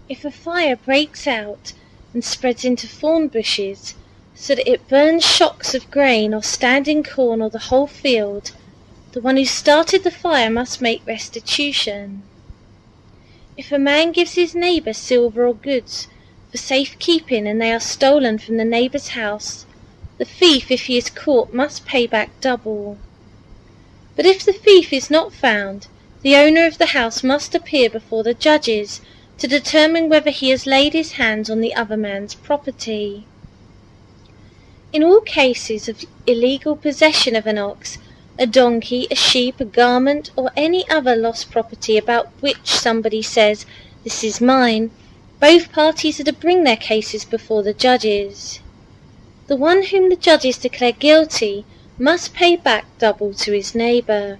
If a fire breaks out and spreads into thorn bushes, so that it burns shocks of grain or standing corn or the whole field, the one who started the fire must make restitution. If a man gives his neighbour silver or goods for safe keeping, and they are stolen from the neighbour's house, the thief, if he is caught, must pay back double. But if the thief is not found, the owner of the house must appear before the judges to determine whether he has laid his hands on the other man's property. In all cases of illegal possession of an ox, a donkey, a sheep, a garment, or any other lost property about which somebody says, "This is mine," both parties are to bring their cases before the judges. The one whom the judges declare guilty must pay back double to his neighbour.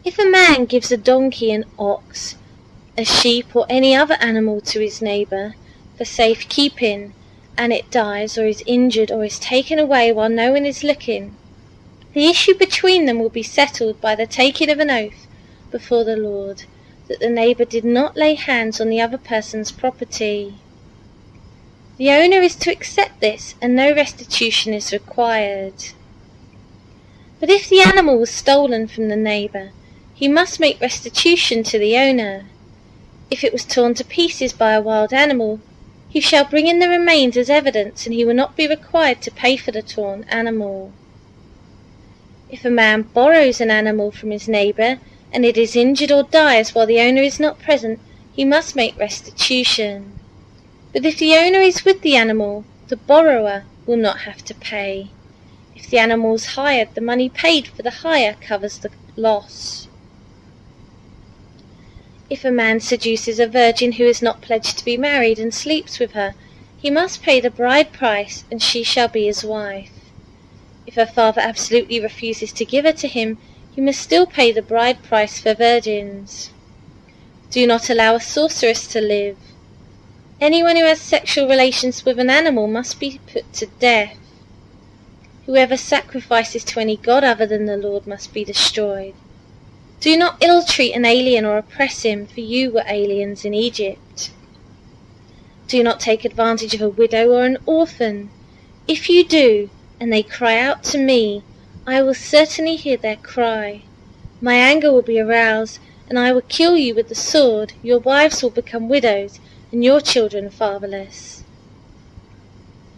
If a man gives a donkey, an ox, a sheep, or any other animal to his neighbour for safe keeping, and it dies, or is injured, or is taken away while no one is looking, the issue between them will be settled by the taking of an oath before the Lord that the neighbour did not lay hands on the other person's property. The owner is to accept this, and no restitution is required. But if the animal was stolen from the neighbour, he must make restitution to the owner. If it was torn to pieces by a wild animal, he shall bring in the remains as evidence, and he will not be required to pay for the torn animal. If a man borrows an animal from his neighbour, and it is injured or dies while the owner is not present, he must make restitution. But if the owner is with the animal, the borrower will not have to pay. If the animal is hired, the money paid for the hire covers the loss. If a man seduces a virgin who is not pledged to be married and sleeps with her, he must pay the bride price, and she shall be his wife. If her father absolutely refuses to give her to him, he must still pay the bride price for virgins. Do not allow a sorceress to live. Anyone who has sexual relations with an animal must be put to death. Whoever sacrifices to any god other than the Lord must be destroyed. Do not ill-treat an alien or oppress him, for you were aliens in Egypt. Do not take advantage of a widow or an orphan. If you do, and they cry out to me, I will certainly hear their cry. My anger will be aroused, and I will kill you with the sword. Your wives will become widows, and your children fatherless.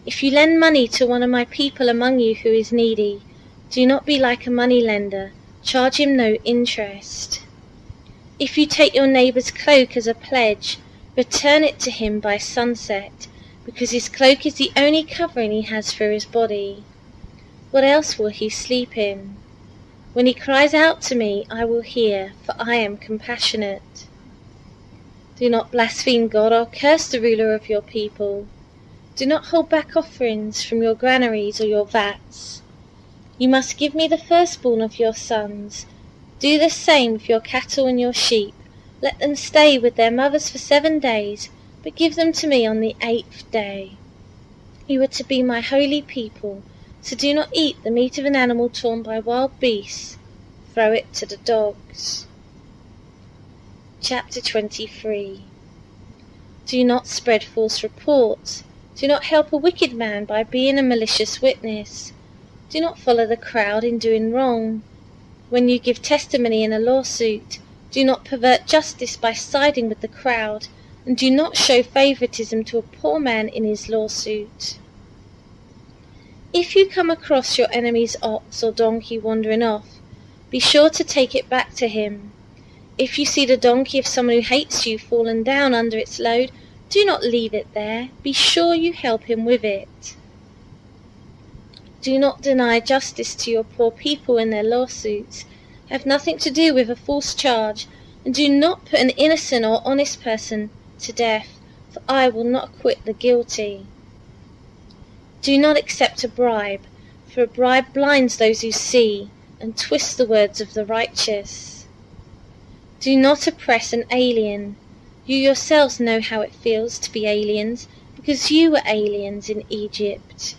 If you lend money to one of my people among you who is needy, do not be like a money lender. Charge him no interest. If you take your neighbour's cloak as a pledge, return it to him by sunset, because his cloak is the only covering he has for his body. What else will he sleep in? When he cries out to me, I will hear, for I am compassionate. Do not blaspheme God or curse the ruler of your people. Do not hold back offerings from your granaries or your vats. You must give me the firstborn of your sons. Do the same with your cattle and your sheep. Let them stay with their mothers for 7 days, but give them to me on the 8th day. You are to be my holy people, so do not eat the meat of an animal torn by wild beasts. Throw it to the dogs. Chapter 23. Do not spread false reports. Do not help a wicked man by being a malicious witness. Do not follow the crowd in doing wrong. When you give testimony in a lawsuit, do not pervert justice by siding with the crowd, and do not show favoritism to a poor man in his lawsuit. If you come across your enemy's ox or donkey wandering off, be sure to take it back to him. If you see the donkey of someone who hates you fallen down under its load, do not leave it there. Be sure you help him with it. Do not deny justice to your poor people in their lawsuits. Have nothing to do with a false charge, and do not put an innocent or honest person to death, for I will not acquit the guilty. Do not accept a bribe, for a bribe blinds those who see, and twists the words of the righteous. Do not oppress an alien. You yourselves know how it feels to be aliens, because you were aliens in Egypt.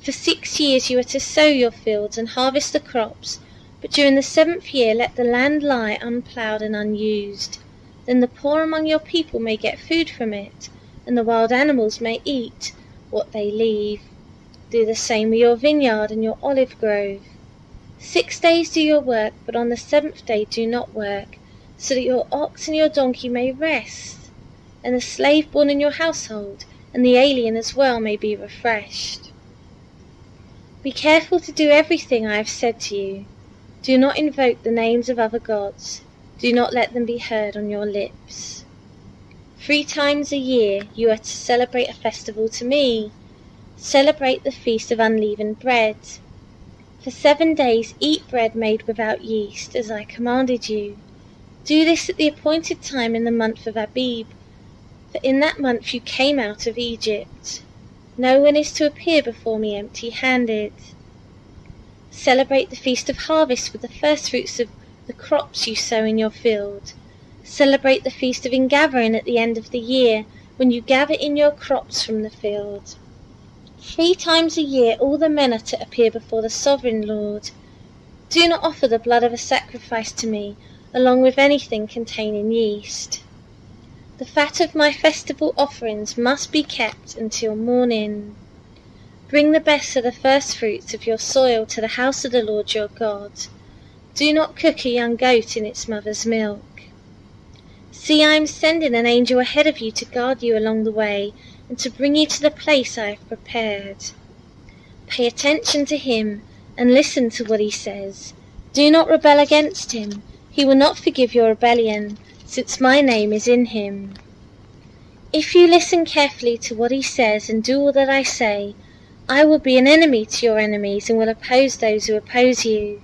For 6 years you are to sow your fields and harvest the crops, but during the 7th year let the land lie unploughed and unused. Then the poor among your people may get food from it, and the wild animals may eat what they leave. Do the same with your vineyard and your olive grove. 6 days do your work, but on the 7th day do not work, so that your ox and your donkey may rest, and the slave born in your household, and the alien as well, may be refreshed. Be careful to do everything I have said to you. Do not invoke the names of other gods. Do not let them be heard on your lips. 3 times a year you are to celebrate a festival to me. Celebrate the feast of unleavened bread. For 7 days eat bread made without yeast, as I commanded you. Do this at the appointed time in the month of Abib, for in that month you came out of Egypt. No one is to appear before me empty-handed. Celebrate the feast of harvest with the first fruits of the crops you sow in your field. Celebrate the feast of ingathering at the end of the year, when you gather in your crops from the field. 3 times a year all the men are to appear before the sovereign Lord. Do not offer the blood of a sacrifice to me, along with anything containing yeast. The fat of my festival offerings must be kept until morning. Bring the best of the first fruits of your soil to the house of the Lord your God. Do not cook a young goat in its mother's milk. See, I am sending an angel ahead of you to guard you along the way, and to bring you to the place I have prepared. Pay attention to him, and listen to what he says. Do not rebel against him. He will not forgive your rebellion, since my name is in him. If you listen carefully to what he says and do all that I say, I will be an enemy to your enemies and will oppose those who oppose you.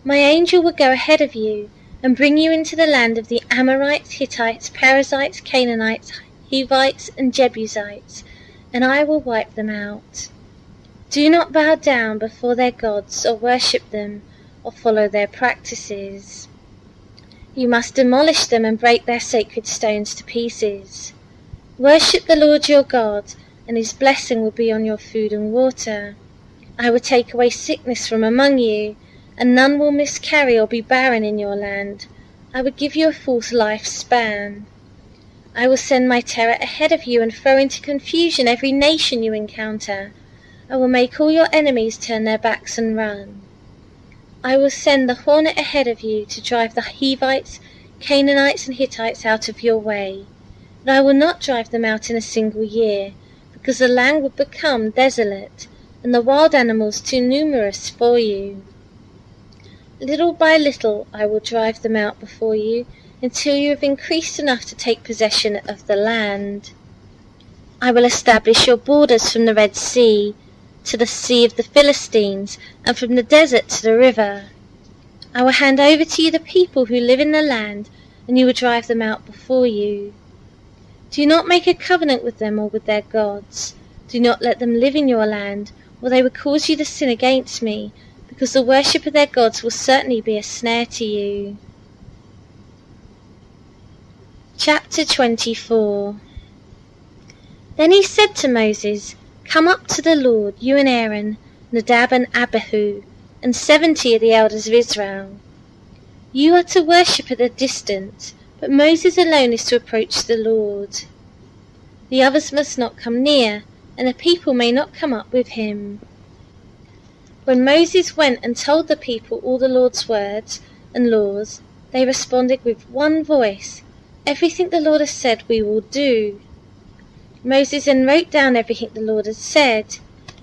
My angel will go ahead of you and bring you into the land of the Amorites, Hittites, Perizzites, Canaanites, Hivites, and Jebusites, and I will wipe them out. Do not bow down before their gods, or worship them, or follow their practices. You must demolish them and break their sacred stones to pieces. Worship the Lord your God, and his blessing will be on your food and water. I will take away sickness from among you, and none will miscarry or be barren in your land. I will give you a full lifespan. I will send my terror ahead of you and throw into confusion every nation you encounter. I will make all your enemies turn their backs and run. I will send the hornet ahead of you to drive the Hivites, Canaanites, and Hittites out of your way. But I will not drive them out in a single year, because the land would become desolate, and the wild animals too numerous for you. Little by little I will drive them out before you, until you have increased enough to take possession of the land. I will establish your borders from the Red Sea to the Sea of the Philistines, and from the desert to the river. I will hand over to you the people who live in the land, and you will drive them out before you. Do not make a covenant with them or with their gods. Do not let them live in your land, or they will cause you to sin against me, because the worship of their gods will certainly be a snare to you. Chapter 24. Then he said to Moses, Come up to the Lord, you and Aaron, Nadab and Abihu, and 70 of the elders of Israel. You are to worship at a distance, but Moses alone is to approach the Lord. The others must not come near, and the people may not come up with him. When Moses went and told the people all the Lord's words and laws, they responded with one voice, Everything the Lord has said we will do. Moses then wrote down everything the Lord had said.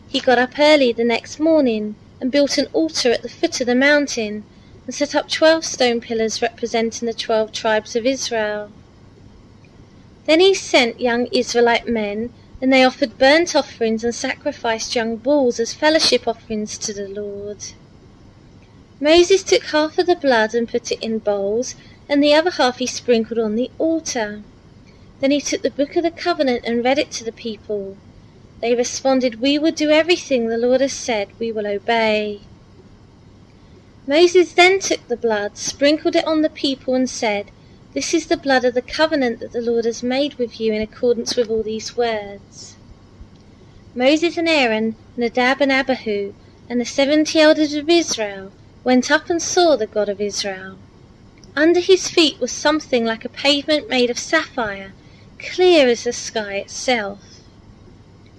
He got up early the next morning and built an altar at the foot of the mountain and set up 12 stone pillars representing the 12 tribes of Israel. Then he sent young Israelite men, and they offered burnt offerings and sacrificed young bulls as fellowship offerings to the Lord. Moses took half of the blood and put it in bowls, and the other half he sprinkled on the altar. Then he took the book of the covenant and read it to the people. They responded, We will do everything the Lord has said, we will obey. Moses then took the blood, sprinkled it on the people, and said, This is the blood of the covenant that the Lord has made with you in accordance with all these words. Moses and Aaron, Nadab and Abihu, and the 70 elders of Israel went up and saw the God of Israel. Under his feet was something like a pavement made of sapphire, clear as the sky itself.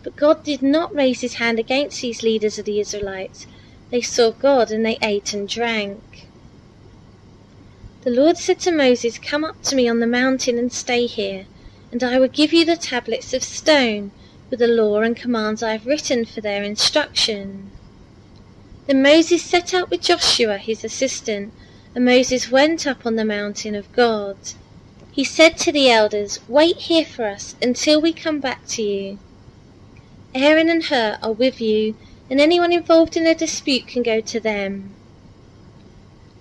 But God did not raise his hand against these leaders of the Israelites. They saw God, and they ate and drank. The Lord said to Moses, "Come up to me on the mountain and stay here, and I will give you the tablets of stone with the law and commands I have written for their instruction." Then Moses set out with Joshua his assistant, and Moses went up on the mountain of God. He said to the elders, "Wait here for us until we come back to you. Aaron and Hur are with you, and anyone involved in a dispute can go to them."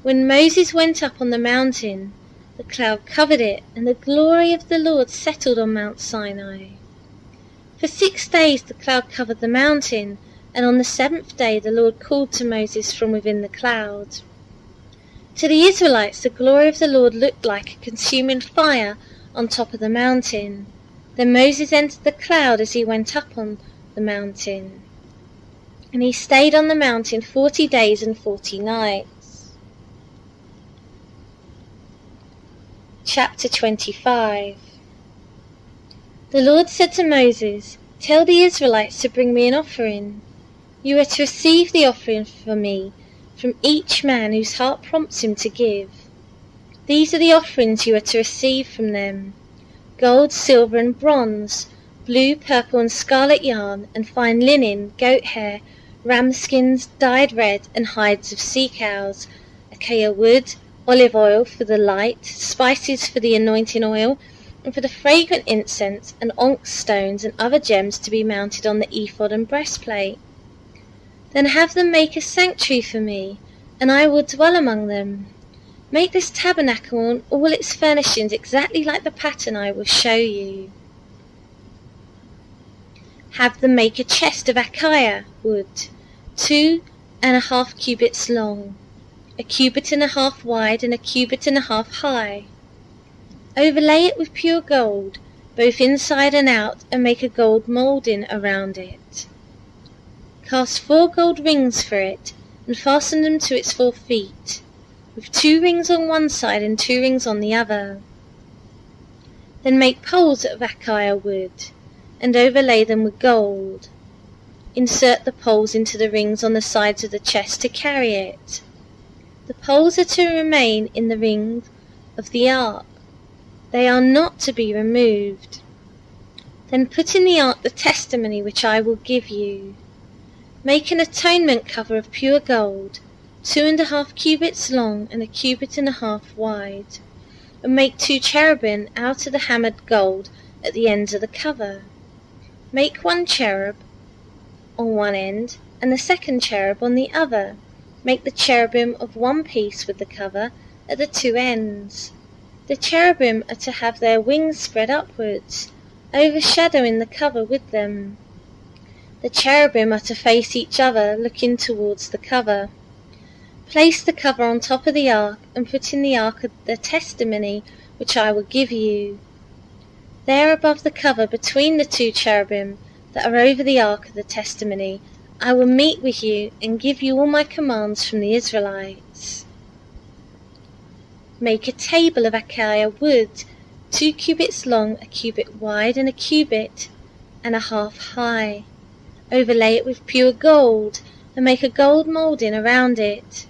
When Moses went up on the mountain, the cloud covered it, and the glory of the Lord settled on Mount Sinai. For 6 days the cloud covered the mountain, and on the 7th day the Lord called to Moses from within the cloud. To the Israelites the glory of the Lord looked like a consuming fire on top of the mountain. Then Moses entered the cloud as he went up on the mountain, and he stayed on the mountain 40 days and 40 nights. Chapter 25. The Lord said to Moses, "Tell the Israelites to bring me an offering. You are to receive the offering for me from each man whose heart prompts him to give. These are the offerings you are to receive from them: gold, silver, and bronze, blue, purple, and scarlet yarn, and fine linen, goat hair, ram skins dyed red, and hides of sea cows, acacia wood, olive oil for the light, spices for the anointing oil, and for the fragrant incense, and onyx stones and other gems to be mounted on the ephod and breastplate. Then have them make a sanctuary for me, and I will dwell among them. Make this tabernacle and all its furnishings exactly like the pattern I will show you. Have them make a chest of acacia wood, 2.5 cubits long, 1.5 cubits wide, and 1.5 cubits high. Overlay it with pure gold, both inside and out, and make a gold moulding around it. Cast 4 gold rings for it, and fasten them to its 4 feet, with 2 rings on one side and 2 rings on the other. Then make poles of acacia wood, and overlay them with gold. Insert the poles into the rings on the sides of the chest to carry it. The poles are to remain in the ring of the ark. They are not to be removed. Then put in the ark the testimony which I will give you. Make an atonement cover of pure gold, 2.5 cubits long and 1.5 cubits wide, and make 2 cherubim out of the hammered gold at the ends of the cover. Make 1 cherub on one end, and the 2nd cherub on the other. Make the cherubim of one piece with the cover at the 2 ends. The cherubim are to have their wings spread upwards, overshadowing the cover with them. The cherubim are to face each other, looking towards the cover. Place the cover on top of the ark, and put in the ark the testimony which I will give you. There above the cover, between the 2 cherubim that are over the ark of the testimony, I will meet with you and give you all my commands from the Israelites. Make a table of acacia wood, 2 cubits long, 1 cubit wide, and 1.5 cubits high. Overlay it with pure gold, and make a gold moulding around it.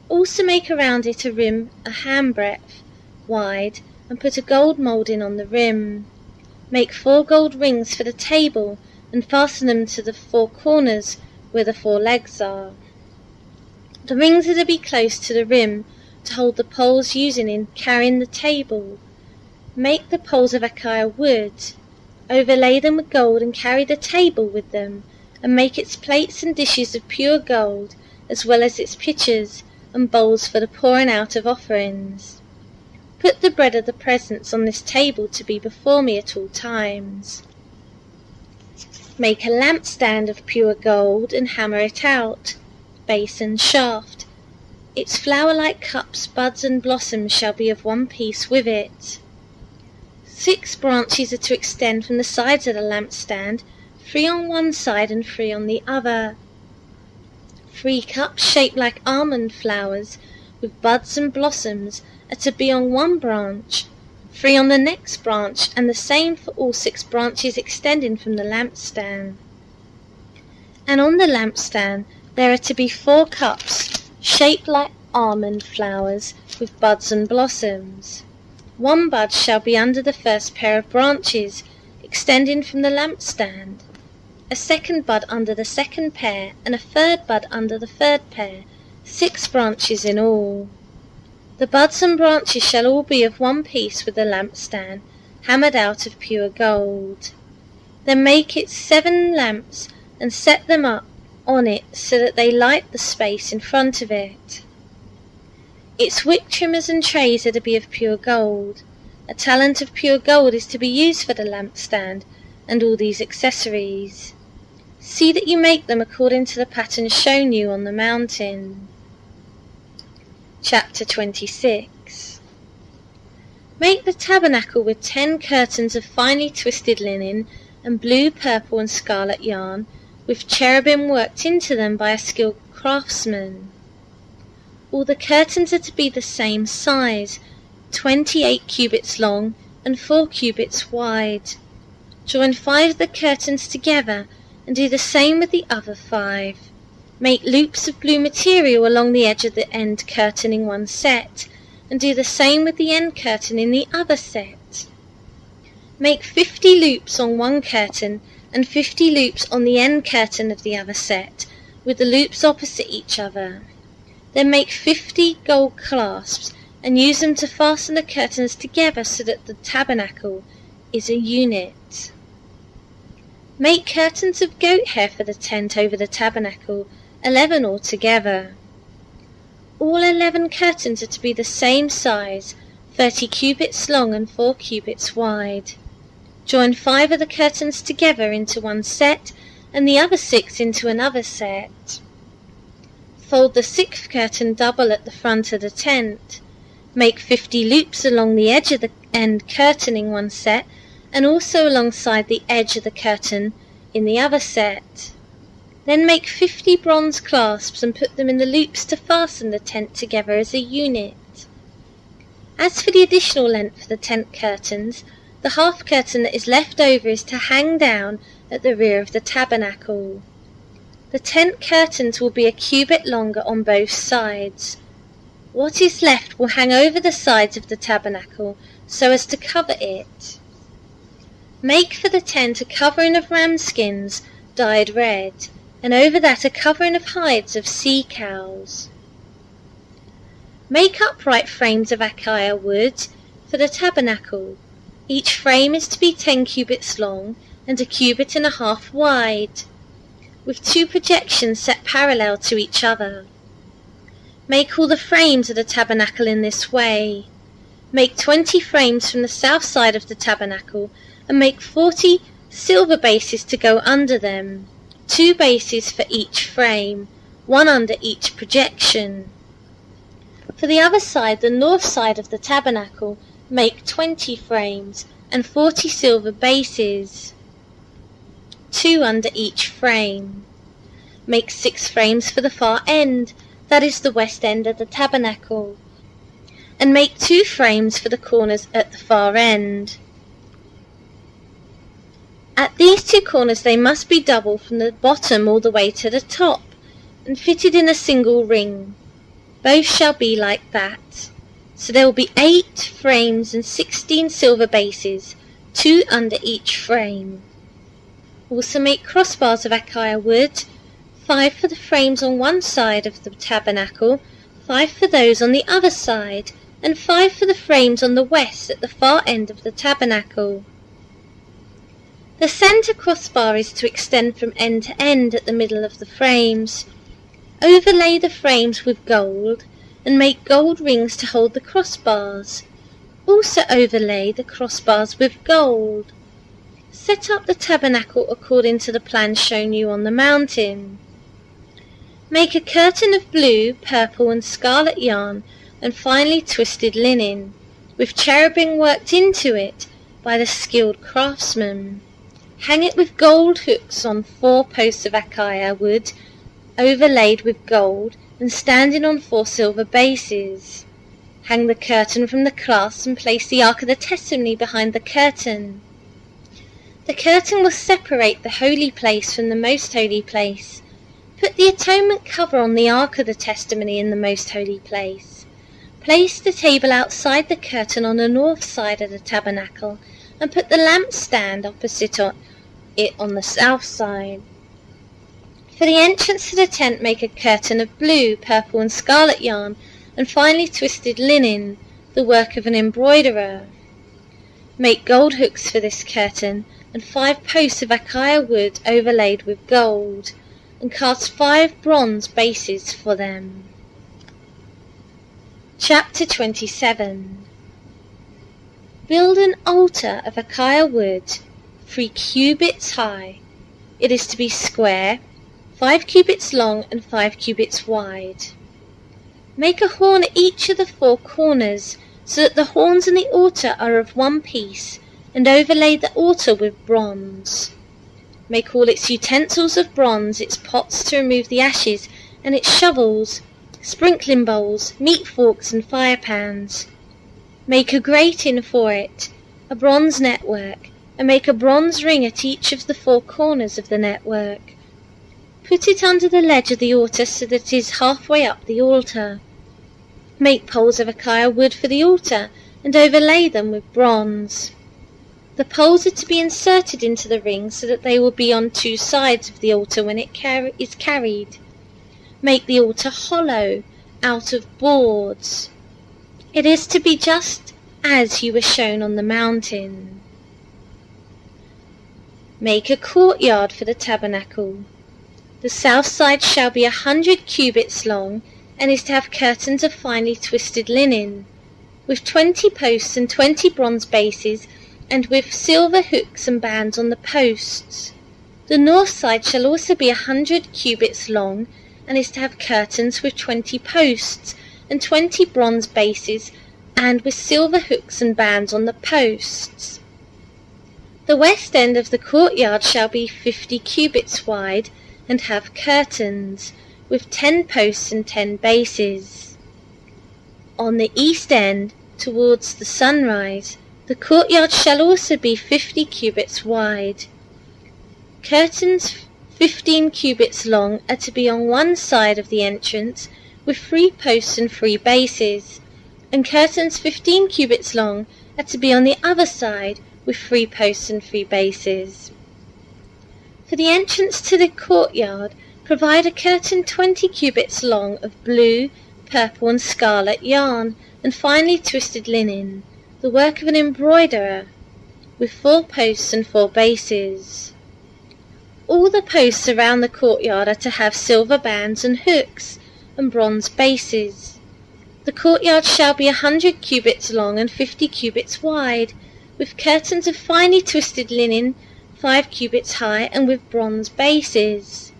Also make around it a rim a handbreadth wide, and put a gold moulding on the rim. Make 4 gold rings for the table, and fasten them to the 4 corners where the 4 legs are. The rings are to be close to the rim to hold the poles using in carrying the table. Make the poles of acacia wood. Overlay them with gold and carry the table with them, and make its plates and dishes of pure gold, as well as its pitchers and bowls for the pouring out of offerings. Put the bread of the presence on this table to be before me at all times. Make a lampstand of pure gold, and hammer it out, base and shaft. Its flower-like cups, buds, and blossoms shall be of one piece with it. 6 branches are to extend from the sides of the lampstand, 3 on one side and 3 on the other. 3 cups shaped like almond flowers, with buds and blossoms, are to be on one branch, 3 on the next branch, and the same for all 6 branches extending from the lampstand. And on the lampstand there are to be 4 cups, shaped like almond flowers, with buds and blossoms. 1 bud shall be under the first pair of branches, extending from the lampstand, a 2nd bud under the 2nd pair, and a 3rd bud under the 3rd pair, 6 branches in all. The buds and branches shall all be of one piece with the lampstand, hammered out of pure gold. Then make it 7 lamps, and set them up on it so that they light the space in front of it. Its wick trimmers and trays are to be of pure gold. A talent of pure gold is to be used for the lampstand, and all these accessories. See that you make them according to the pattern shown you on the mountain. Chapter 26. Make the tabernacle with 10 curtains of finely twisted linen, and blue, purple, and scarlet yarn, with cherubim worked into them by a skilled craftsman. All the curtains are to be the same size, 28 cubits long and 4 cubits wide. Join 5 of the curtains together, and do the same with the other 5. Make loops of blue material along the edge of the end curtain in one set, and do the same with the end curtain in the other set. Make 50 loops on one curtain, and 50 loops on the end curtain of the other set, with the loops opposite each other. Then make 50 gold clasps, and use them to fasten the curtains together so that the tabernacle is a unit. Make curtains of goat hair for the tent over the tabernacle, 11 altogether. All 11 curtains are to be the same size, 30 cubits long and 4 cubits wide. Join 5 of the curtains together into one set, and the other 6 into another set. Fold the 6th curtain double at the front of the tent. Make 50 loops along the edge of the end curtain in one set, and also alongside the edge of the curtain in the other set. Then make 50 bronze clasps and put them in the loops to fasten the tent together as a unit. As for the additional length for the tent curtains, the half curtain that is left over is to hang down at the rear of the tabernacle. The tent curtains will be a cubit longer on both sides. What is left will hang over the sides of the tabernacle so as to cover it. Make for the tent a covering of ram skins dyed red, and over that a covering of hides of sea cows. Make upright frames of acacia wood for the tabernacle. Each frame is to be 10 cubits long and a cubit and a half wide, with 2 projections set parallel to each other. Make all the frames of the tabernacle in this way. Make 20 frames from the south side of the tabernacle, and make 40 silver bases to go under them, 2 bases for each frame, 1 under each projection. For the other side, the north side of the tabernacle, make 20 frames and 40 silver bases, 2 under each frame. Make 6 frames for the far end, that is the west end of the tabernacle, and make 2 frames for the corners at the far end. At these 2 corners they must be double from the bottom all the way to the top, and fitted in a single ring. Both shall be like that. So there will be 8 frames and 16 silver bases, 2 under each frame. Also make crossbars of acacia wood, 5 for the frames on one side of the tabernacle, 5 for those on the other side, and 5 for the frames on the west at the far end of the tabernacle. The centre crossbar is to extend from end to end at the middle of the frames. Overlay the frames with gold, and make gold rings to hold the crossbars. Also overlay the crossbars with gold. Set up the tabernacle according to the plan shown you on the mountain. Make a curtain of blue, purple, and scarlet yarn, and finely twisted linen, with cherubim worked into it by the skilled craftsman. Hang it with gold hooks on 4 posts of acacia wood, overlaid with gold, and standing on 4 silver bases. Hang the curtain from the clasp and place the Ark of the Testimony behind the curtain. The curtain will separate the holy place from the most holy place. Put the atonement cover on the Ark of the Testimony in the most holy place. Place the table outside the curtain on the north side of the tabernacle, and put the lampstand opposite it on the south side. For the entrance to the tent, make a curtain of blue, purple, and scarlet yarn, and finely twisted linen, the work of an embroiderer. Make gold hooks for this curtain, and 5 posts of acacia wood overlaid with gold, and cast 5 bronze bases for them. Chapter 27. Build an altar of acacia wood, 3 cubits high. It is to be square, 5 cubits long and 5 cubits wide. Make a horn at each of the 4 corners, so that the horns and the altar are of one piece, and overlay the altar with bronze. Make all its utensils of bronze, its pots to remove the ashes, and its shovels, sprinkling bowls, meat forks, and fire pans. Make a grating for it, a bronze network, and make a bronze ring at each of the 4 corners of the network. Put it under the ledge of the altar so that it is halfway up the altar. Make poles of acacia wood for the altar, and overlay them with bronze. The poles are to be inserted into the ring so that they will be on 2 sides of the altar when it is carried. Make the altar hollow, out of boards. It is to be just as you were shown on the mountain. Make a courtyard for the tabernacle. The south side shall be 100 cubits long, and is to have curtains of finely twisted linen, with 20 posts and 20 bronze bases, and with silver hooks and bands on the posts. The north side shall also be 100 cubits long, and is to have curtains with 20 posts, and 20 bronze bases, and with silver hooks and bands on the posts. The west end of the courtyard shall be 50 cubits wide, and have curtains, with 10 posts and 10 bases. On the east end, towards the sunrise, the courtyard shall also be 50 cubits wide. Curtains 15 cubits long are to be on one side of the entrance, with 3 posts and 3 bases, and curtains 15 cubits long are to be on the other side, with 3 posts and 3 bases. For the entrance to the courtyard, provide a curtain 20 cubits long of blue, purple, and scarlet yarn, and finely twisted linen, the work of an embroiderer, with 4 posts and 4 bases. All the posts around the courtyard are to have silver bands and hooks, and bronze bases. The courtyard shall be 100 cubits long and 50 cubits wide, with curtains of finely twisted linen, 5 cubits high, and with bronze bases.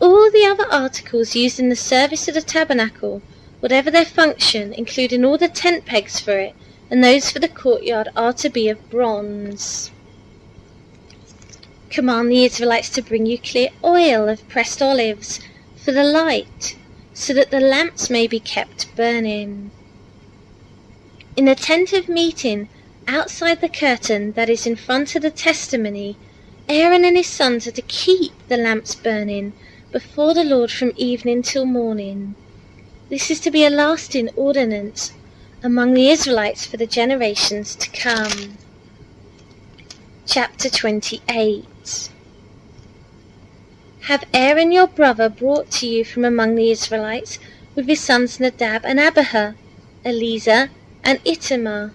All the other articles used in the service of the tabernacle, whatever their function, including all the tent pegs for it, and those for the courtyard, are to be of bronze. Command the Israelites to bring you clear oil of pressed olives for the light, so that the lamps may be kept burning. In the tent of meeting, outside the curtain that is in front of the testimony, Aaron and his sons are to keep the lamps burning before the Lord from evening till morning. This is to be a lasting ordinance among the Israelites for the generations to come. Chapter 28. Have Aaron your brother brought to you from among the Israelites, with his sons Nadab and Abihu, Eleazar and Ithamar,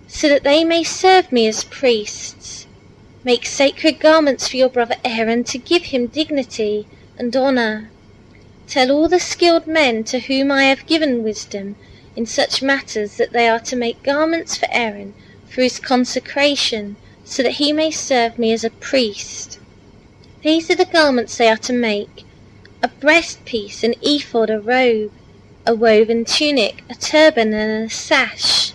so that they may serve me as priests. Make sacred garments for your brother Aaron to give him dignity and honour. Tell all the skilled men to whom I have given wisdom in such matters that they are to make garments for Aaron for his consecration, so that he may serve me as a priest. These are the garments they are to make: a breastpiece, an ephod, a robe, a woven tunic, a turban, and a sash.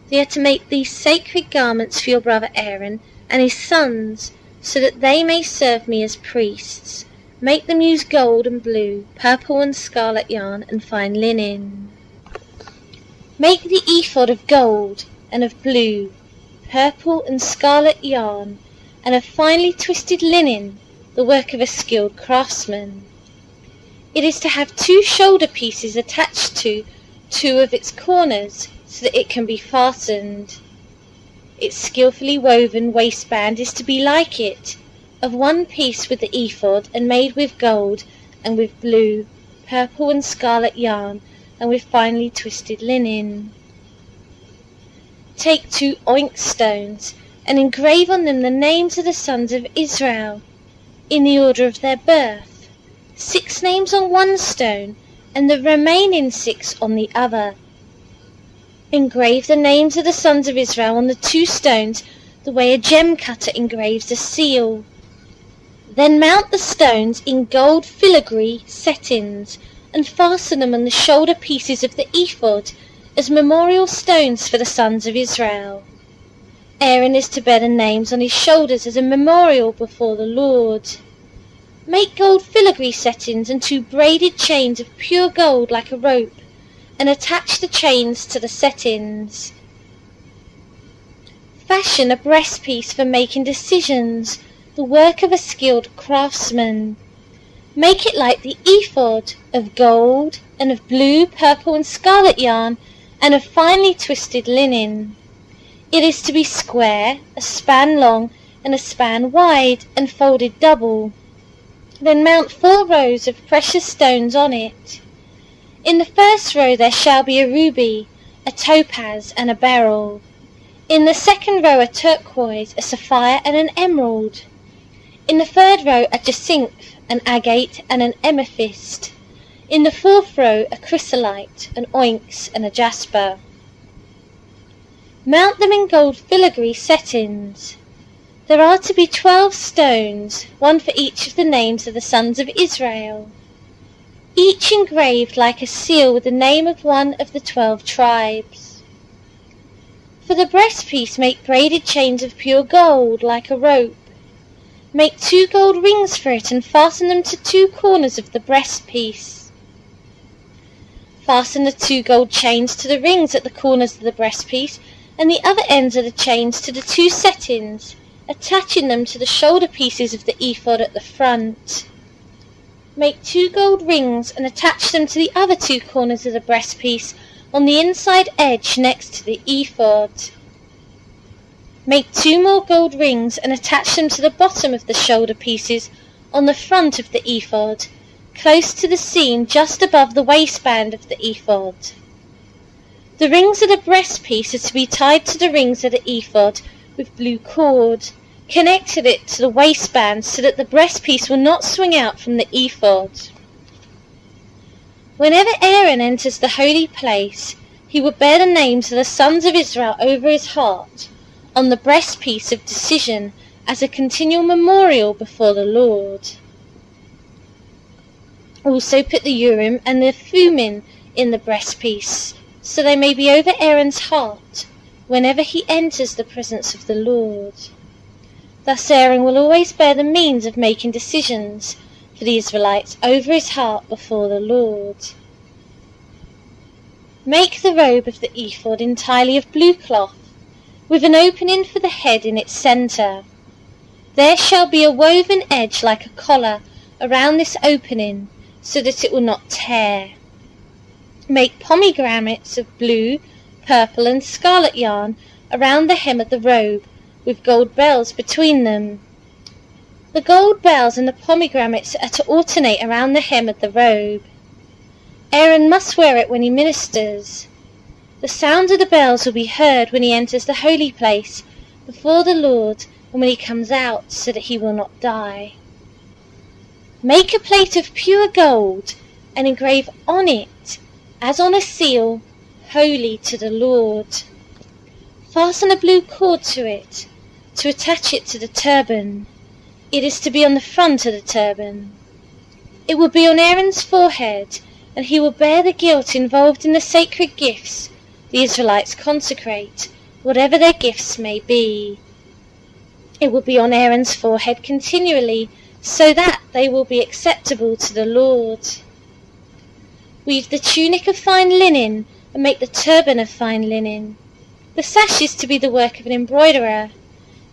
They are to make these sacred garments for your brother Aaron and his sons, so that they may serve me as priests. Make them use gold and blue, purple and scarlet yarn, and fine linen. Make the ephod of gold, and of blue, purple, and scarlet yarn, and of finely twisted linen, the work of a skilled craftsman. It is to have 2 shoulder pieces attached to 2 of its corners, so that it can be fastened. Its skillfully woven waistband is to be like it, of 1 piece with the ephod, and made with gold, and with blue, purple, and scarlet yarn, and with finely twisted linen. Take 2 onyx stones, and engrave on them the names of the sons of Israel, in the order of their birth, 6 names on 1 stone, and the remaining 6 on the other. Engrave the names of the sons of Israel on the 2 stones, the way a gem cutter engraves a seal. Then mount the stones in gold filigree settings, and fasten them on the shoulder pieces of the ephod, as memorial stones for the sons of Israel. Aaron is to bear the names on his shoulders as a memorial before the Lord. Make gold filigree settings and 2 braided chains of pure gold like a rope, and attach the chains to the settings. Fashion a breastpiece for making decisions, the work of a skilled craftsman. Make it like the ephod, of gold, and of blue, purple, and scarlet yarn, and of finely twisted linen. It is to be square, a span long, and a span wide, and folded double. Then mount 4 rows of precious stones on it. In the first row there shall be a ruby, a topaz, and a beryl. In the second row a turquoise, a sapphire, and an emerald. In the third row a jacinth, an agate, and an amethyst. In the fourth row a chrysolite, an onyx, and a jasper. Mount them in gold filigree settings. There are to be 12 stones, 1 for each of the names of the sons of Israel, each engraved like a seal with the name of one of the 12 tribes. For the breastpiece make braided chains of pure gold like a rope. Make 2 gold rings for it, and fasten them to 2 corners of the breastpiece. Fasten the 2 gold chains to the rings at the corners of the breastpiece, and the other ends of the chains to the 2 settings, attaching them to the shoulder pieces of the ephod at the front. Make 2 gold rings, and attach them to the other 2 corners of the breastpiece on the inside edge next to the ephod. Make 2 more gold rings, and attach them to the bottom of the shoulder pieces on the front of the ephod, close to the seam just above the waistband of the ephod. The rings of the breastpiece are to be tied to the rings of the ephod with blue cord, connecting it to the waistband so that the breastpiece will not swing out from the ephod. Whenever Aaron enters the holy place, he will bear the names of the sons of Israel over his heart, on the breastpiece of decision, as a continual memorial before the Lord. Also put the Urim and the Thummim in the breastpiece, so they may be over Aaron's heart, whenever he enters the presence of the Lord. Thus Aaron will always bear the means of making decisions for the Israelites over his heart before the Lord. Make the robe of the ephod entirely of blue cloth, with an opening for the head in its centre. There shall be a woven edge like a collar around this opening, so that it will not tear. Make pomegranates of blue, purple, and scarlet yarn around the hem of the robe, with gold bells between them. The gold bells and the pomegranates are to alternate around the hem of the robe. Aaron must wear it when he ministers. The sound of the bells will be heard when he enters the holy place before the Lord, and when he comes out, so that he will not die. Make a plate of pure gold, and engrave on it, as on a seal, holy to the Lord. Fasten a blue cord to it, to attach it to the turban. It is to be on the front of the turban. It will be on Aaron's forehead, and he will bear the guilt involved in the sacred gifts the Israelites consecrate, whatever their gifts may be. It will be on Aaron's forehead continually, so that they will be acceptable to the Lord. Weave the tunic of fine linen, and and make the turban of fine linen. The sashes to be the work of an embroiderer.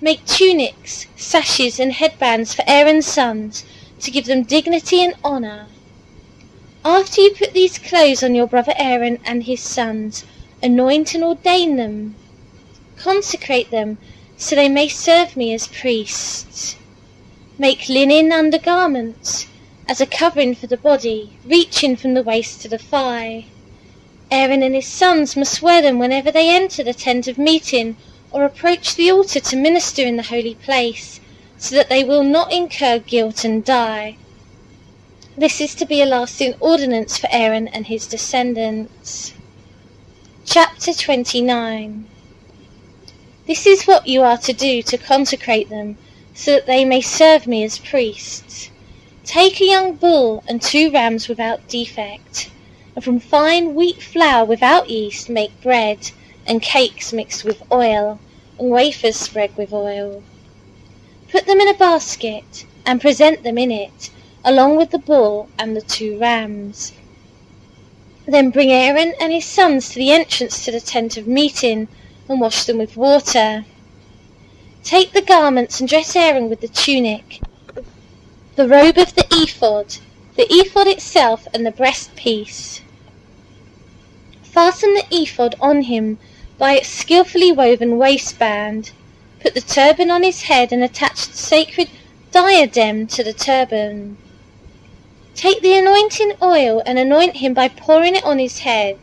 Make tunics, sashes, and headbands for Aaron's sons, to give them dignity and honour. After you put these clothes on your brother Aaron and his sons, anoint and ordain them. Consecrate them, so they may serve me as priests. Make linen undergarments, as a covering for the body, reaching from the waist to the thigh. Aaron and his sons must wear them whenever they enter the tent of meeting, or approach the altar to minister in the holy place, so that they will not incur guilt and die. This is to be a lasting ordinance for Aaron and his descendants. Chapter 29. This is what you are to do to consecrate them, so that they may serve me as priests. Take a young bull and 2 rams without defect, and from fine wheat flour without yeast make bread, and cakes mixed with oil, and wafers spread with oil. Put them in a basket, and present them in it, along with the bull and the 2 rams. Then bring Aaron and his sons to the entrance to the tent of meeting, and wash them with water. Take the garments and dress Aaron with the tunic, the robe of the ephod itself, and the breastpiece. Fasten the ephod on him by its skillfully woven waistband. Put the turban on his head and attach the sacred diadem to the turban. Take the anointing oil and anoint him by pouring it on his head.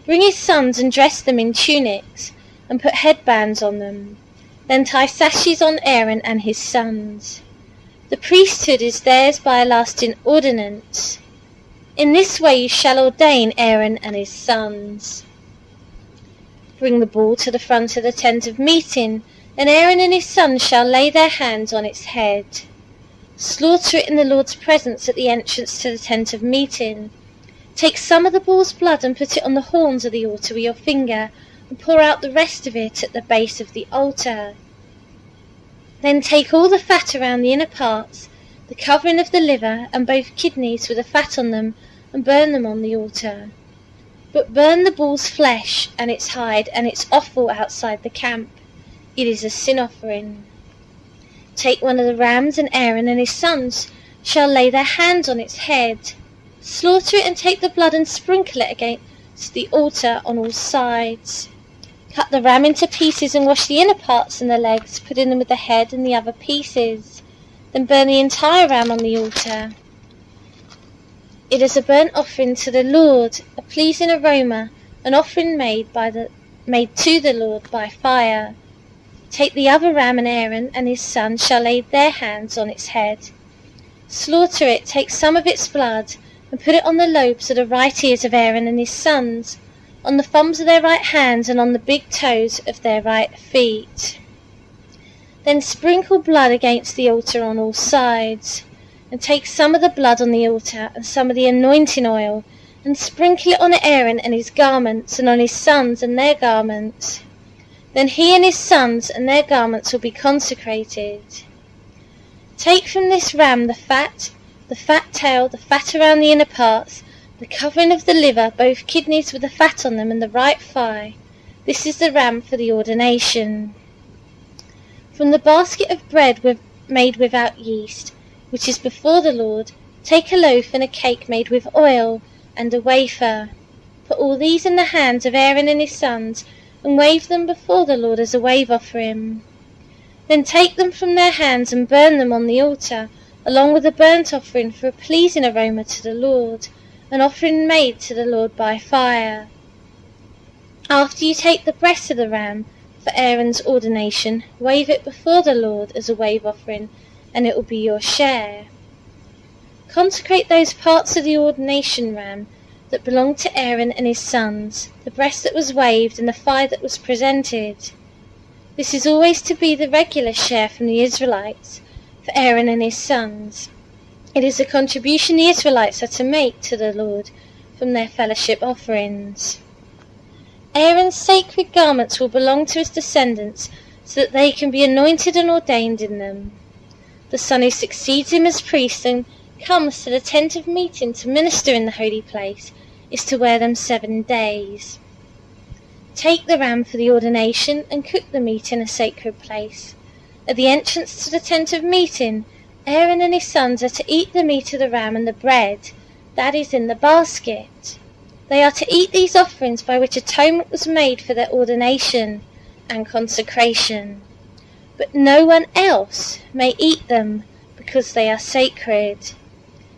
Bring his sons and dress them in tunics, and put headbands on them. Then tie sashes on Aaron and his sons. The priesthood is theirs by a lasting ordinance. In this way you shall ordain Aaron and his sons. Bring the bull to the front of the tent of meeting, and Aaron and his sons shall lay their hands on its head. Slaughter it in the Lord's presence at the entrance to the tent of meeting. Take some of the bull's blood and put it on the horns of the altar with your finger, and pour out the rest of it at the base of the altar. Then take all the fat around the inner parts, the covering of the liver, and both kidneys with the fat on them, and burn them on the altar. But burn the bull's flesh, and its hide, and its offal outside the camp. It is a sin offering. Take one of the rams, and Aaron and his sons shall lay their hands on its head. Slaughter it and take the blood and sprinkle it against the altar on all sides. Cut the ram into pieces and wash the inner parts and the legs, putting them with the head and the other pieces. Then burn the entire ram on the altar. It is a burnt offering to the Lord, a pleasing aroma, an offering made to the Lord by fire. Take the other ram, and Aaron and his sons shall lay their hands on its head. Slaughter it, take some of its blood, and put it on the lobes of the right ears of Aaron and his sons, on the thumbs of their right hands, and on the big toes of their right feet. Then sprinkle blood against the altar on all sides, and take some of the blood on the altar, and some of the anointing oil, and sprinkle it on Aaron and his garments, and on his sons and their garments. Then he and his sons and their garments will be consecrated. Take from this ram the fat tail, the fat around the inner parts, the covering of the liver, both kidneys with the fat on them, and the right thigh. This is the ram for the ordination. From the basket of bread made without yeast, which is before the Lord, take a loaf and a cake made with oil, and a wafer. Put all these in the hands of Aaron and his sons, and wave them before the Lord as a wave offering. Then take them from their hands and burn them on the altar, along with a burnt offering for a pleasing aroma to the Lord, an offering made to the Lord by fire. After you take the breast of the ram for Aaron's ordination, wave it before the Lord as a wave offering, and it will be your share. Consecrate those parts of the ordination ram that belonged to Aaron and his sons, the breast that was waved and the thigh that was presented. This is always to be the regular share from the Israelites for Aaron and his sons. It is the contribution the Israelites are to make to the Lord from their fellowship offerings. Aaron's sacred garments will belong to his descendants, so that they can be anointed and ordained in them. The son who succeeds him as priest and comes to the tent of meeting to minister in the holy place is to wear them 7 days. Take the ram for the ordination and cook the meat in a sacred place. At the entrance to the tent of meeting, Aaron and his sons are to eat the meat of the ram and the bread that is in the basket. They are to eat these offerings by which atonement was made for their ordination and consecration. But no one else may eat them, because they are sacred.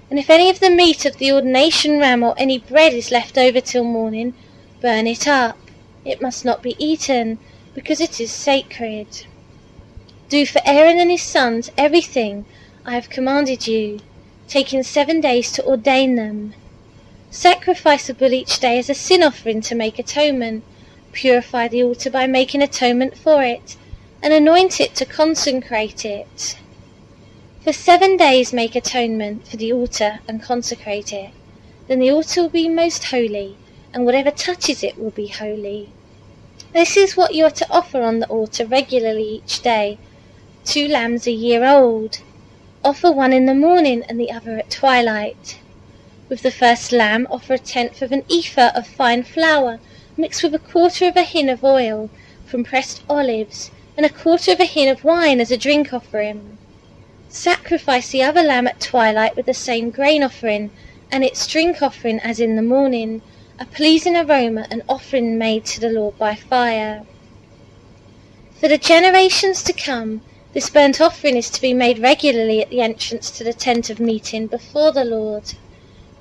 And if any of the meat of the ordination ram or any bread is left over till morning, burn it up. It must not be eaten, because it is sacred. Do for Aaron and his sons everything I have commanded you, taking 7 days to ordain them. Sacrifice a bull each day as a sin offering to make atonement. Purify the altar by making atonement for it, and anoint it to consecrate it. For 7 days make atonement for the altar and consecrate it. Then the altar will be most holy, and whatever touches it will be holy. This is what you are to offer on the altar regularly each day: 2 lambs a year old. Offer one in the morning and the other at twilight. With the first lamb offer 1/10 of an ephah of fine flour, mixed with 1/4 of a hin of oil from pressed olives, and 1/4 of a hin of wine as a drink offering. Sacrifice the other lamb at twilight with the same grain offering, and its drink offering as in the morning, a pleasing aroma, an offering made to the Lord by fire. For the generations to come, this burnt offering is to be made regularly at the entrance to the tent of meeting before the Lord.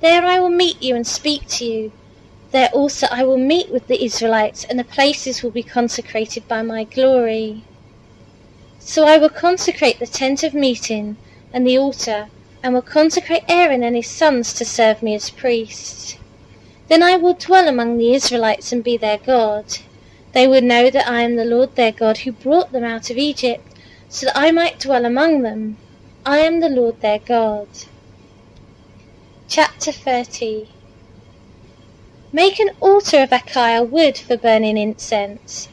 There I will meet you and speak to you. There also I will meet with the Israelites, and the places will be consecrated by my glory. So I will consecrate the tent of meeting and the altar, and will consecrate Aaron and his sons to serve me as priests. Then I will dwell among the Israelites and be their God. They will know that I am the Lord their God, who brought them out of Egypt, so that I might dwell among them. I am the Lord their God. Chapter 30. Make an altar of acacia wood for burning incense.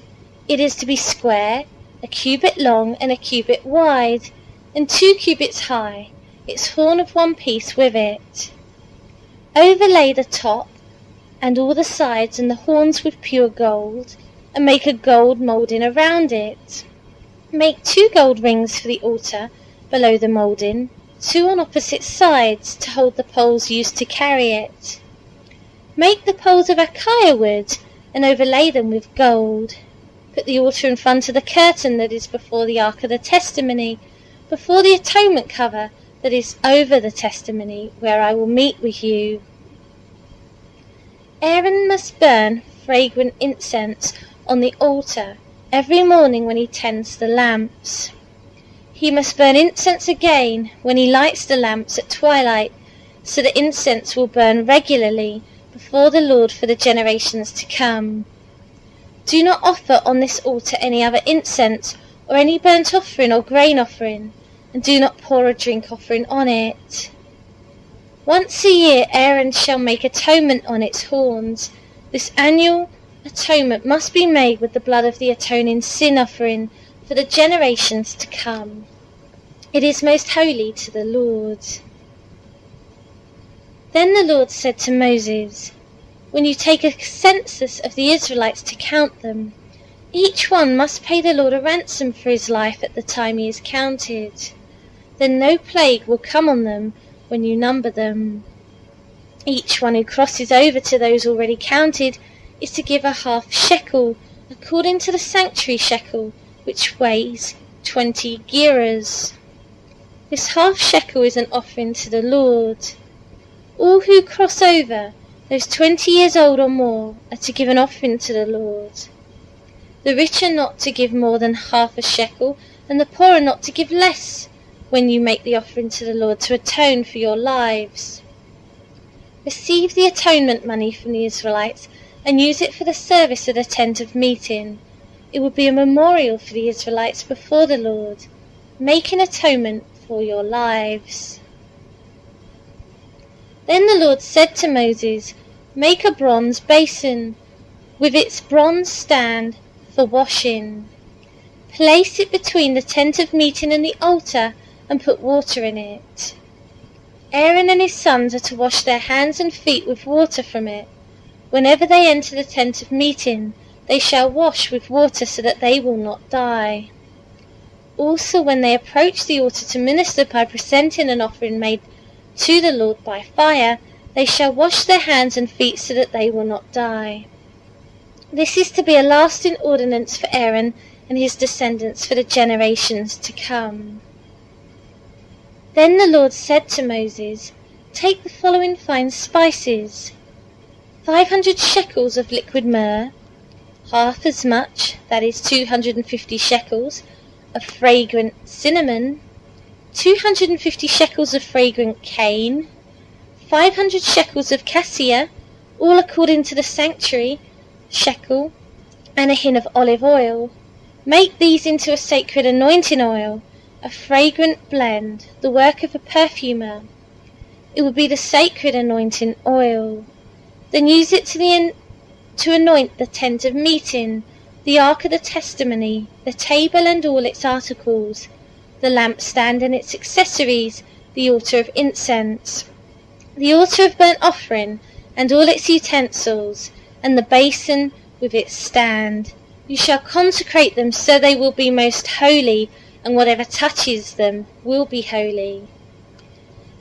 It is to be square, 1 cubit long and 1 cubit wide, and 2 cubits high, its horn of 1 piece with it. Overlay the top and all the sides and the horns with pure gold, and make a gold moulding around it. Make 2 gold rings for the altar below the moulding, 2 on opposite sides to hold the poles used to carry it. Make the poles of acacia wood and overlay them with gold. Put the altar in front of the curtain that is before the ark of the testimony, before the atonement cover that is over the testimony, where I will meet with you. Aaron must burn fragrant incense on the altar every morning when he tends the lamps. He must burn incense again when he lights the lamps at twilight, so the incense will burn regularly before the Lord for the generations to come. Do not offer on this altar any other incense, or any burnt offering or grain offering, and do not pour a drink offering on it. Once a year Aaron shall make atonement on its horns. This annual atonement must be made with the blood of the atoning sin offering for the generations to come. It is most holy to the Lord. Then the Lord said to Moses, when you take a census of the Israelites to count them, each one must pay the Lord a ransom for his life at the time he is counted. Then no plague will come on them when you number them. Each one who crosses over to those already counted is to give a half shekel, according to the sanctuary shekel, which weighs 20 gerahs. This half shekel is an offering to the Lord. All who cross over, those 20 years old or more, are to give an offering to the Lord. The rich are not to give more than half a shekel, and the poor are not to give less when you make the offering to the Lord to atone for your lives. Receive the atonement money from the Israelites and use it for the service of the tent of meeting. It will be a memorial for the Israelites before the Lord, making atonement for your lives. Then the Lord said to Moses, make a bronze basin with its bronze stand for washing. Place it between the tent of meeting and the altar, and put water in it. Aaron and his sons are to wash their hands and feet with water from it. Whenever they enter the tent of meeting, they shall wash with water so that they will not die. Also, when they approach the altar to minister by presenting an offering made to the Lord by fire, they shall wash their hands and feet so that they will not die. This is to be a lasting ordinance for Aaron and his descendants for the generations to come. Then the Lord said to Moses, "Take the following fine spices: 500 shekels of liquid myrrh, half as much, that is 250 shekels, of fragrant cinnamon, 250 shekels of fragrant cane, 500 shekels of cassia, all according to the sanctuary shekel, and a hin of olive oil. Make these into a sacred anointing oil, a fragrant blend, the work of a perfumer. It will be the sacred anointing oil. Then use it to anoint the tent of meeting, the ark of the testimony, the table and all its articles, the lampstand and its accessories, the altar of incense, the altar of burnt offering and all its utensils, and the basin with its stand. You shall consecrate them so they will be most holy, and whatever touches them will be holy.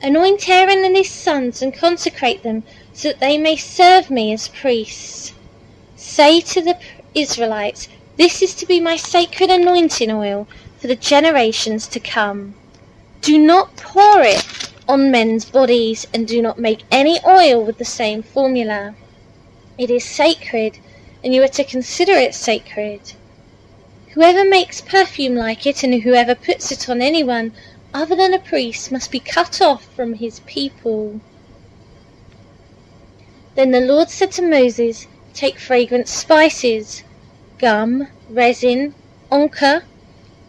Anoint Aaron and his sons and consecrate them so that they may serve me as priests. Say to the Israelites, this is to be my sacred anointing oil for the generations to come. Do not pour it on men's bodies, and do not make any oil with the same formula. It is sacred, and you are to consider it sacred. Whoever makes perfume like it, and whoever puts it on anyone other than a priest, must be cut off from his people." Then the Lord said to Moses, "Take fragrant spices, gum, resin, onycha,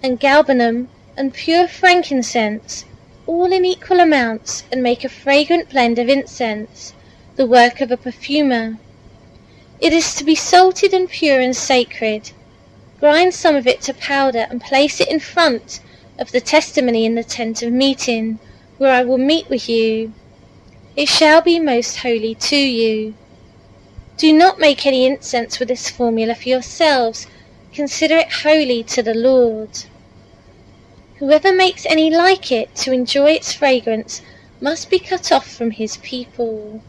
and galbanum, and pure frankincense, all in equal amounts, and make a fragrant blend of incense, the work of a perfumer. It is to be salted and pure and sacred. Grind some of it to powder, and place it in front of the testimony in the tent of meeting, where I will meet with you. It shall be most holy to you. Do not make any incense with this formula for yourselves. Consider it holy to the Lord. Whoever makes any like it to enjoy its fragrance must be cut off from his people."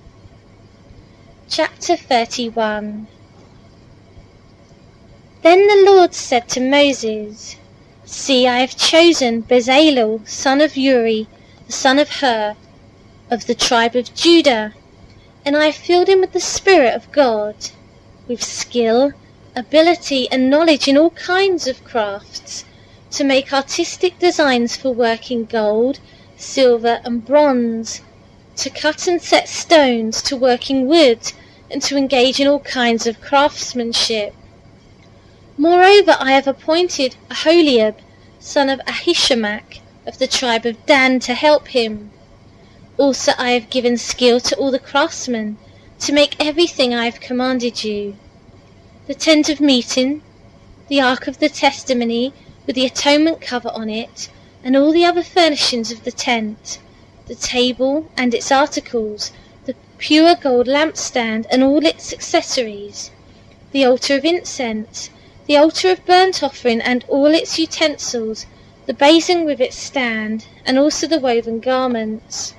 Chapter 31. Then the Lord said to Moses, "See, I have chosen Bezalel, son of Uri, the son of Hur, of the tribe of Judah, and I have filled him with the Spirit of God, with skill, ability, and knowledge in all kinds of crafts, to make artistic designs for working gold, silver, and bronze, to cut and set stones, to working wood, and to engage in all kinds of craftsmanship. Moreover, I have appointed Aholiab, son of Ahishamach, of the tribe of Dan, to help him. Also I have given skill to all the craftsmen, to make everything I have commanded you: the tent of meeting, the ark of the testimony, with the atonement cover on it, and all the other furnishings of the tent, the table and its articles, the pure gold lampstand and all its accessories, the altar of incense, the altar of burnt offering and all its utensils, the basin with its stand, and also the woven garments,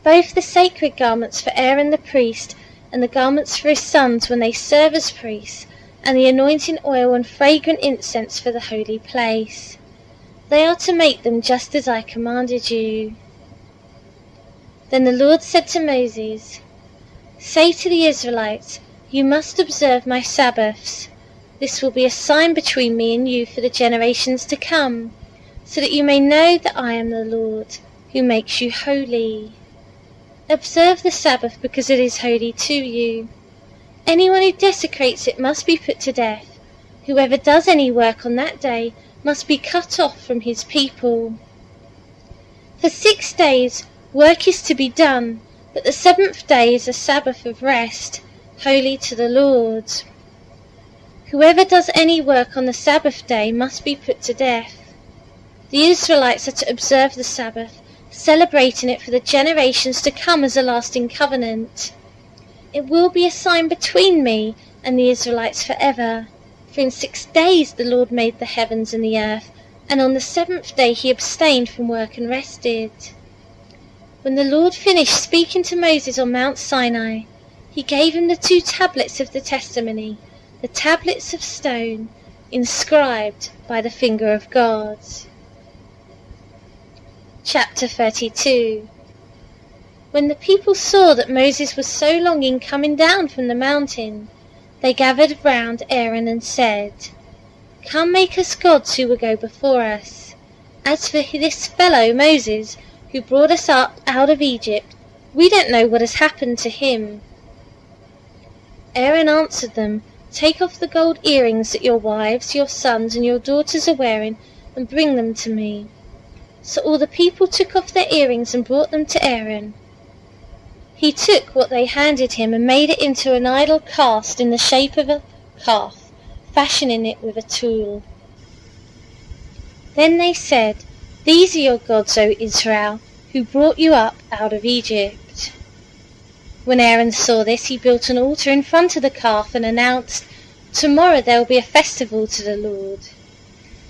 both the sacred garments for Aaron the priest, and the garments for his sons when they serve as priests, and the anointing oil and fragrant incense for the holy place. They are to make them just as I commanded you." Then the Lord said to Moses, "Say to the Israelites, you must observe my Sabbaths. This will be a sign between me and you for the generations to come, so that you may know that I am the Lord, who makes you holy. Observe the Sabbath, because it is holy to you. Anyone who desecrates it must be put to death. Whoever does any work on that day must be cut off from his people. For 6 days work is to be done, but the 7th day is a Sabbath of rest, holy to the Lord. Whoever does any work on the Sabbath day must be put to death. The Israelites are to observe the Sabbath, celebrating it for the generations to come as a lasting covenant. It will be a sign between me and the Israelites forever. For in 6 days the Lord made the heavens and the earth, and on the 7th day he abstained from work and rested." When the Lord finished speaking to Moses on Mount Sinai, he gave him the 2 tablets of the testimony, the tablets of stone, inscribed by the finger of God. Chapter 32. When the people saw that Moses was so long in coming down from the mountain, they gathered round Aaron and said, "Come, make us gods who will go before us. As for this fellow Moses, who brought us up out of Egypt, we don't know what has happened to him." Aaron answered them, "Take off the gold earrings that your wives, your sons, and your daughters are wearing, and bring them to me." So all the people took off their earrings and brought them to Aaron. He took what they handed him and made it into an idol cast in the shape of a calf, fashioning it with a tool. Then they said, "These are your gods, O Israel, who brought you up out of Egypt." When Aaron saw this, he built an altar in front of the calf and announced, "Tomorrow there will be a festival to the Lord."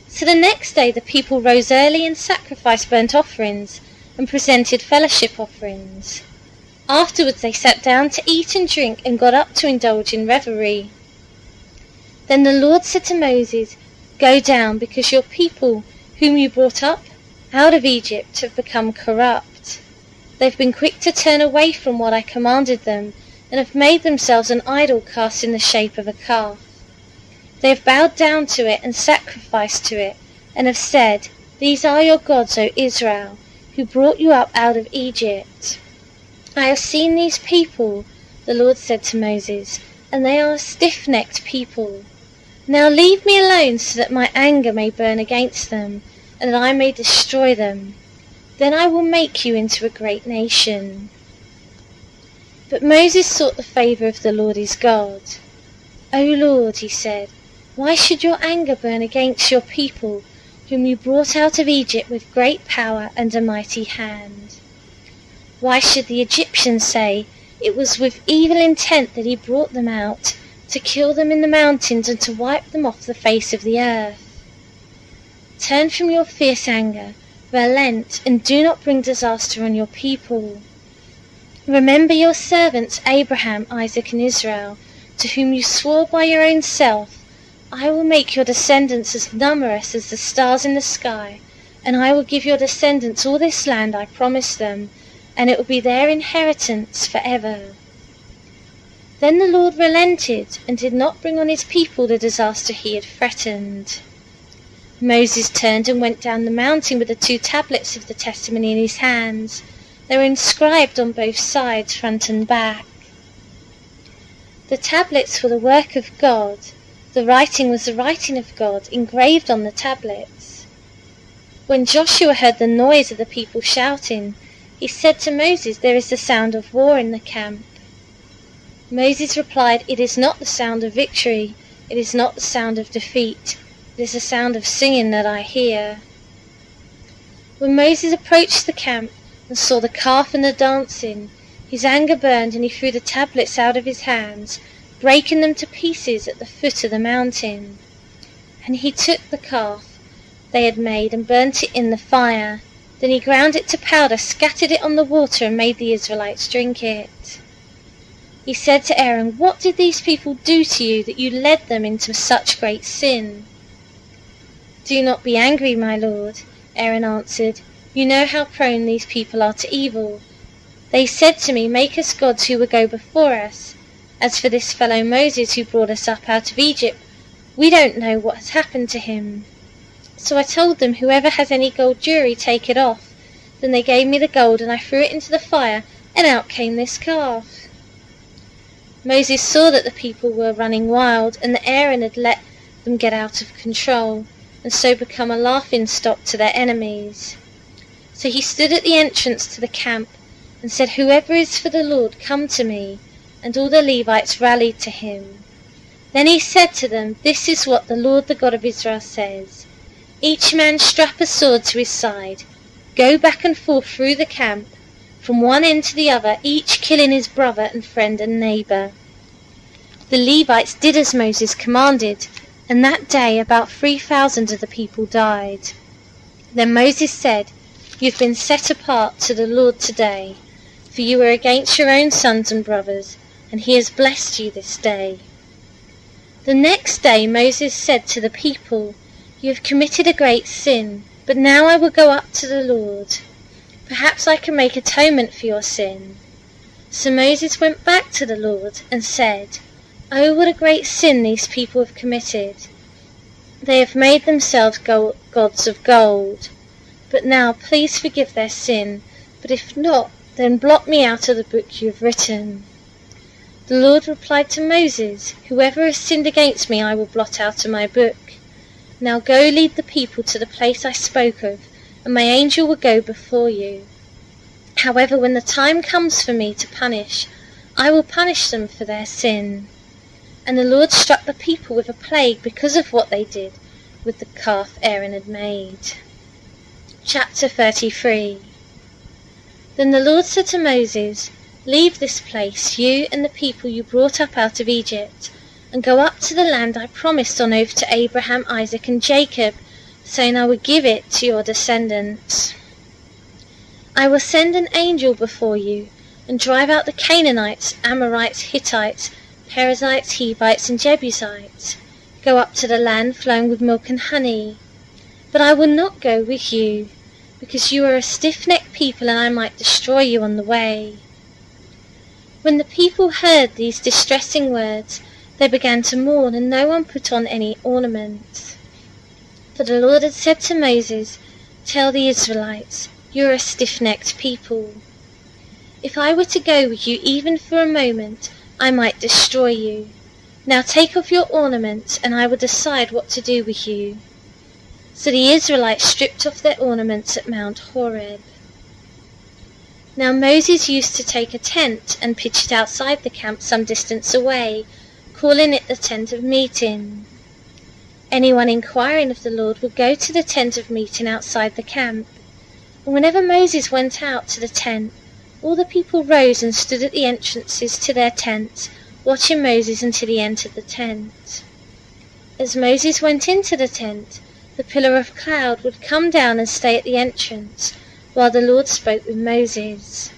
So the next day the people rose early and sacrificed burnt offerings and presented fellowship offerings. Afterwards they sat down to eat and drink and got up to indulge in revelry. Then the Lord said to Moses, "Go down, because your people, whom you brought up out of Egypt, have become corrupt. They've been quick to turn away from what I commanded them, and have made themselves an idol cast in the shape of a calf. They have bowed down to it and sacrificed to it, and have said, 'These are your gods, O Israel, who brought you up out of Egypt.' I have seen these people," the Lord said to Moses, "and they are a stiff-necked people. Now leave me alone so that my anger may burn against them, and that I may destroy them. Then I will make you into a great nation." But Moses sought the favour of the Lord his God. "O Lord," he said, "why should your anger burn against your people, whom you brought out of Egypt with great power and a mighty hand? Why should the Egyptians say, 'It was with evil intent that he brought them out, to kill them in the mountains and to wipe them off the face of the earth'? Turn from your fierce anger, relent, and do not bring disaster on your people. Remember your servants Abraham, Isaac, and Israel, to whom you swore by your own self, 'I will make your descendants as numerous as the stars in the sky, and I will give your descendants all this land I promised them, and it will be their inheritance forever.' Then the Lord relented and did not bring on his people the disaster he had threatened. Moses turned and went down the mountain with the 2 tablets of the testimony in his hands. They were inscribed on both sides, front and back. The tablets were the work of God. The writing was the writing of God, engraved on the tablets. When Joshua heard the noise of the people shouting, he said to Moses, 'There is the sound of war in the camp.' Moses replied, 'It is not the sound of victory, it is not the sound of defeat, it is the sound of singing that I hear.' When Moses approached the camp and saw the calf and the dancing, his anger burned, and he threw the tablets out of his hands, breaking them to pieces at the foot of the mountain. And he took the calf they had made and burnt it in the fire. Then he ground it to powder, scattered it on the water, and made the Israelites drink it. He said to Aaron, 'What did these people do to you, that you led them into such great sin?' 'Do not be angry, my lord,' Aaron answered. 'You know how prone these people are to evil. They said to me, "Make us gods who will go before us." As for this fellow Moses who brought us up out of Egypt, we don't know what has happened to him.' So I told them, "Whoever has any gold jewelry, take it off." Then they gave me the gold, and I threw it into the fire, and out came this calf." Moses saw that the people were running wild, and that Aaron had let them get out of control, and so become a laughing-stock to their enemies. So he stood at the entrance to the camp, and said, "Whoever is for the Lord, come to me." And all the Levites rallied to him. Then he said to them, "This is what the Lord, the God of Israel, says. Each man strap a sword to his side. Go back and forth through the camp. from one end to the other, each killing his brother and friend and neighbour. The Levites did as Moses commanded, and that day about 3,000 of the people died. Then Moses said, "You have been set apart to the Lord today, for you were against your own sons and brothers, and he has blessed you this day." The next day Moses said to the people, "You have committed a great sin, but now I will go up to the Lord. Perhaps I can make atonement for your sin." So Moses went back to the Lord and said, "Oh, what a great sin these people have committed. They have made themselves gods of gold. But now please forgive their sin, but if not, then blot me out of the book you have written." The Lord replied to Moses, "Whoever has sinned against me I will blot out of my book. Now go lead the people to the place I spoke of, and my angel will go before you. However, when the time comes for me to punish, I will punish them for their sin." And the Lord struck the people with a plague because of what they did with the calf Aaron had made. Chapter 33. Then the Lord said to Moses, "Leave this place, you and the people you brought up out of Egypt, and go up to the land I promised on oath to Abraham, Isaac, and Jacob, saying I would give it to your descendants. I will send an angel before you, and drive out the Canaanites, Amorites, Hittites, Perizzites, Hivites, and Jebusites. Go up to the land flowing with milk and honey. But I will not go with you, because you are a stiff-necked people, and I might destroy you on the way." When the people heard these distressing words, they began to mourn, and no one put on any ornaments. For the Lord had said to Moses, "Tell the Israelites, you are a stiff-necked people. If I were to go with you even for a moment, I might destroy you. Now take off your ornaments, and I will decide what to do with you." So the Israelites stripped off their ornaments at Mount Horeb. Now Moses used to take a tent and pitch it outside the camp some distance away, calling it the tent of meeting. Anyone inquiring of the Lord would go to the tent of meeting outside the camp. And whenever Moses went out to the tent, all the people rose and stood at the entrances to their tents, watching Moses until he entered the tent. As Moses went into the tent, the pillar of cloud would come down and stay at the entrance, while the Lord spoke with Moses.